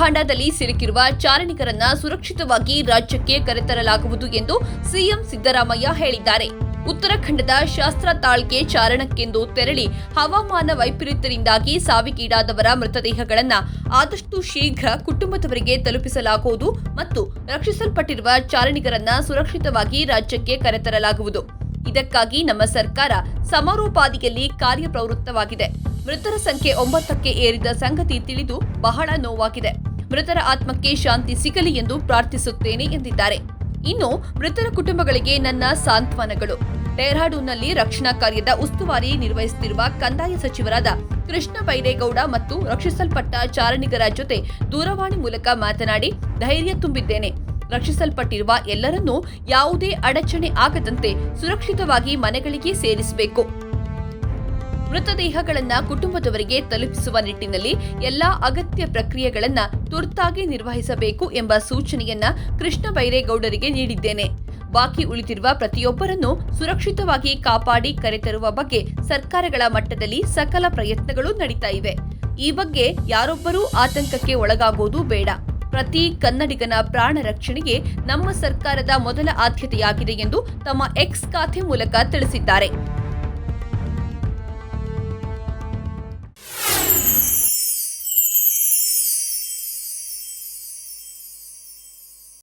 ಉತ್ತರಾಖಂಡದಲ್ಲಿ ಸಿಲುಕಿರುವ ಚಾರಣಿಗರನ್ನ ಸುರಕ್ಷಿತವಾಗಿ ರಾಜ್ಯಕ್ಕೆ ಕರೆತರಲಾಗುವುದು ಎಂದು ಸಿಎಂ ಸಿದ್ದರಾಮಯ್ಯ ಹೇಳಿದ್ದಾರೆ. ಉತ್ತರಾಖಂಡದ ಶಾಸ್ತ್ರತಾಳ್ಗೆ ಚಾರಣಕ್ಕೆಂದು ತೆರಳಿ ಹವಾಮಾನ ವೈಪರೀತ್ಯದಿಂದಾಗಿ ಸಾವಿಗೀಡಾದವರ ಮೃತದೇಹಗಳನ್ನು ಆದಷ್ಟು ಶೀಘ್ರ ಕುಟುಂಬದವರಿಗೆ ತಲುಪಿಸಲಾಗುವುದು ಮತ್ತು ರಕ್ಷಿಸಲ್ಪಟ್ಟಿರುವ ಚಾರಣಿಗರನ್ನ ಸುರಕ್ಷಿತವಾಗಿ ರಾಜ್ಯಕ್ಕೆ ಕರೆತರಲಾಗುವುದು. ಇದಕ್ಕಾಗಿ ನಮ್ಮ ಸರ್ಕಾರ ಸಮರೋಪಾದಿಯಲ್ಲಿ ಕಾರ್ಯಪ್ರವೃತ್ತವಾಗಿದೆ. ಮೃತರ ಸಂಖ್ಯೆ 9ಕ್ಕೆ ಏರಿದ ಸಂಗತಿ ತಿಳಿದು ಬಹಳ ನೋವಾಗಿದೆ. ಮೃತರ ಆತ್ಮಕ್ಕೆ ಶಾಂತಿ ಸಿಗಲಿ ಎಂದು ಪ್ರಾರ್ಥಿಸುತ್ತೇನೆ ಎಂದಿದ್ದಾರೆ. ಇನ್ನು ಮೃತರ ಕುಟುಂಬಗಳಿಗೆ ನನ್ನ ಸಾಂತ್ವನಗಳು. ಡೆಹ್ರಾಡೂನ್ನಲ್ಲಿ ರಕ್ಷಣಾ ಕಾರ್ಯದ ಉಸ್ತುವಾರಿ ನಿರ್ವಹಿಸುತ್ತಿರುವ ಕಂದಾಯ ಸಚಿವರಾದ ಕೃಷ್ಣ ಬೈರೇಗೌಡ ಮತ್ತು ರಕ್ಷಿಸಲ್ಪಟ್ಟ ಚಾರಣಿಗರ ಜೊತೆ ದೂರವಾಣಿ ಮೂಲಕ ಮಾತನಾಡಿ ಧೈರ್ಯ ತುಂಬಿದ್ದೇನೆ. ರಕ್ಷಿಸಲ್ಪಟ್ಟಿರುವ ಎಲ್ಲರನ್ನೂ ಯಾವುದೇ ಅಡಚಣೆ ಆಗದಂತೆ ಸುರಕ್ಷಿತವಾಗಿ ಮನೆಗಳಿಗೆ ಸೇರಿಸಬೇಕು. ಮೃತದೇಹಗಳನ್ನು ಕುಟುಂಬದವರಿಗೆ ತಲುಪಿಸುವ ನಿಟ್ಟಿನಲ್ಲಿ ಎಲ್ಲಾ ಅಗತ್ಯ ಪ್ರಕ್ರಿಯೆಗಳನ್ನು ತುರ್ತಾಗಿ ನಿರ್ವಹಿಸಬೇಕು ಎಂಬ ಸೂಚನೆಯನ್ನ ಕೃಷ್ಣ ಬೈರೇಗೌಡರಿಗೆ ನೀಡಿದ್ದೇನೆ. ಬಾಕಿ ಉಳಿದಿರುವ ಪ್ರತಿಯೊಬ್ಬರನ್ನು ಸುರಕ್ಷಿತವಾಗಿ ಕಾಪಾಡಿ ಕರೆತರುವ ಬಗ್ಗೆ ಸರ್ಕಾರಗಳ ಮಟ್ಟದಲ್ಲಿ ಸಕಲ ಪ್ರಯತ್ನಗಳು ನಡೀತಾ ಇವೆ. ಈ ಬಗ್ಗೆ ಯಾರೊಬ್ಬರೂ ಆತಂಕಕ್ಕೆ ಒಳಗಾಗೋದು ಬೇಡ. ಪ್ರತಿ ಕನ್ನಡಿಗನ ಪ್ರಾಣ ರಕ್ಷಣೆಗೆ ನಮ್ಮ ಸರ್ಕಾರದ ಮೊದಲ ಆದ್ಯತೆಯಾಗಿದೆ ಎಂದು ತಮ್ಮ ಎಕ್ಸ್ ಖಾತೆ ಮೂಲಕ ತಿಳಿಸಿದ್ದಾರೆ.